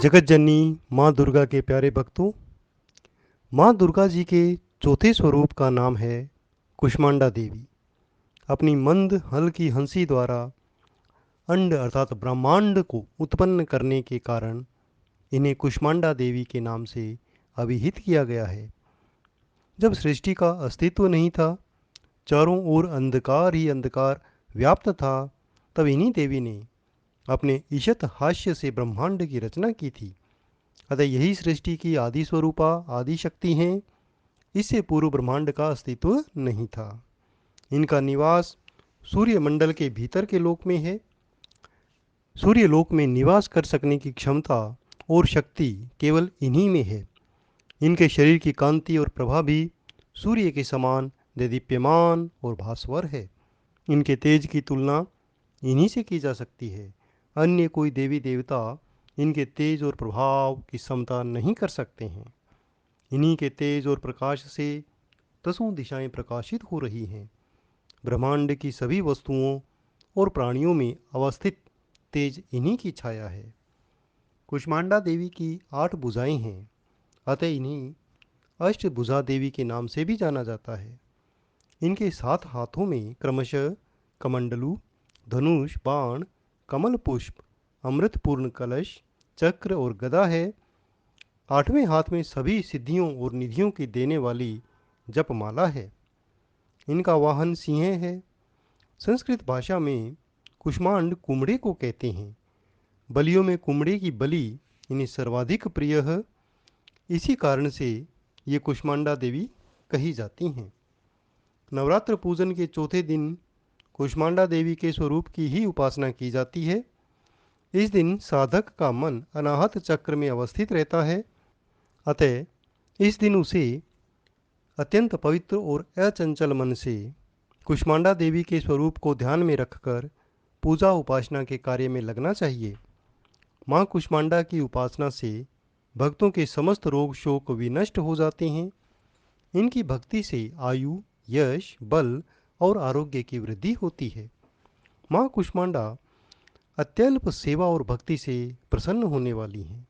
जगत जननी माँ दुर्गा के प्यारे भक्तों, माँ दुर्गा जी के चौथे स्वरूप का नाम है कुष्मांडा देवी। अपनी मंद हल की हंसी द्वारा अंड अर्थात ब्रह्मांड को उत्पन्न करने के कारण इन्हें कुष्मांडा देवी के नाम से अभिहित किया गया है। जब सृष्टि का अस्तित्व नहीं था, चारों ओर अंधकार ही अंधकार व्याप्त था, तब इन्हीं देवी ने अपने ईशत हास्य से ब्रह्मांड की रचना की थी। अतः यही सृष्टि की आदि स्वरूपा आदि शक्ति हैं। इससे पूर्व ब्रह्मांड का अस्तित्व नहीं था। इनका निवास सूर्यमंडल के भीतर के लोक में है। सूर्यलोक में निवास कर सकने की क्षमता और शक्ति केवल इन्हीं में है। इनके शरीर की कांति और प्रभा भी सूर्य के समान देदीप्यमान और भास्वर है। इनके तेज की तुलना इन्हीं से की जा सकती है। अन्य कोई देवी देवता इनके तेज और प्रभाव की समता नहीं कर सकते हैं। इन्हीं के तेज और प्रकाश से दसों दिशाएं प्रकाशित हो रही हैं। ब्रह्मांड की सभी वस्तुओं और प्राणियों में अवस्थित तेज इन्हीं की छाया है। कुष्मांडा देवी की 8 भुजाएं हैं, अतः इन्हीं अष्टभुजा देवी के नाम से भी जाना जाता है। इनके 7 हाथों में क्रमशः कमंडलू, धनुष, बाण, कमल पुष्प, अमृतपूर्ण कलश, चक्र और गदा है। 8वें हाथ में सभी सिद्धियों और निधियों की देने वाली जपमाला है। इनका वाहन सिंह है। संस्कृत भाषा में कुष्मांड कुमड़े को कहते हैं। बलियों में कुमड़े की बलि इन्हें सर्वाधिक प्रिय है। इसी कारण से ये कुष्मांडा देवी कही जाती हैं। नवरात्र पूजन के चौथे दिन कुष्मांडा देवी के स्वरूप की ही उपासना की जाती है। इस दिन साधक का मन अनाहत चक्र में अवस्थित रहता है। अतः इस दिन उसे अत्यंत पवित्र और अचंचल मन से कुष्मांडा देवी के स्वरूप को ध्यान में रखकर पूजा उपासना के कार्य में लगना चाहिए। माँ कुष्मांडा की उपासना से भक्तों के समस्त रोग शोक विनष्ट हो जाते हैं। इनकी भक्ति से आयु, यश, बल और आरोग्य की वृद्धि होती है। माँ कुष्मांडा अत्यल्प सेवा और भक्ति से प्रसन्न होने वाली हैं।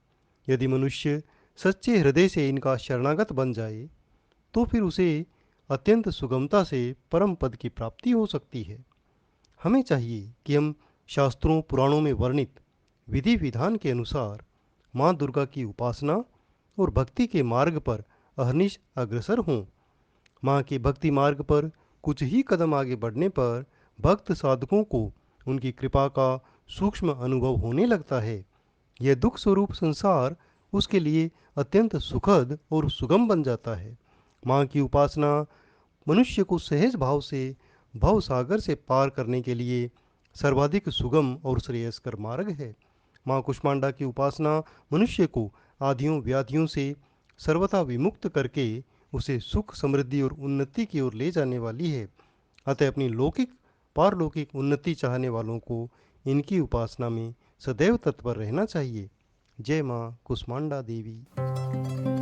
यदि मनुष्य सच्चे हृदय से इनका शरणागत बन जाए तो फिर उसे अत्यंत सुगमता से परम पद की प्राप्ति हो सकती है। हमें चाहिए कि हम शास्त्रों पुराणों में वर्णित विधि विधान के अनुसार माँ दुर्गा की उपासना और भक्ति के मार्ग पर अहर्निश अग्रसर हों। माँ के भक्ति मार्ग पर कुछ ही कदम आगे बढ़ने पर भक्त साधकों को उनकी कृपा का सूक्ष्म अनुभव होने लगता है। यह दुख स्वरूप संसार उसके लिए अत्यंत सुखद और सुगम बन जाता है। माँ की उपासना मनुष्य को सहज भाव से भव सागर से पार करने के लिए सर्वाधिक सुगम और श्रेयस्कर मार्ग है। माँ कुष्मांडा की उपासना मनुष्य को आदियों व्याधियों से सर्वथा विमुक्त करके उसे सुख, समृद्धि और उन्नति की ओर ले जाने वाली है। अतः अपनी लौकिक पारलौकिक उन्नति चाहने वालों को इनकी उपासना में सदैव तत्पर रहना चाहिए। जय माँ कुष्मांडा देवी।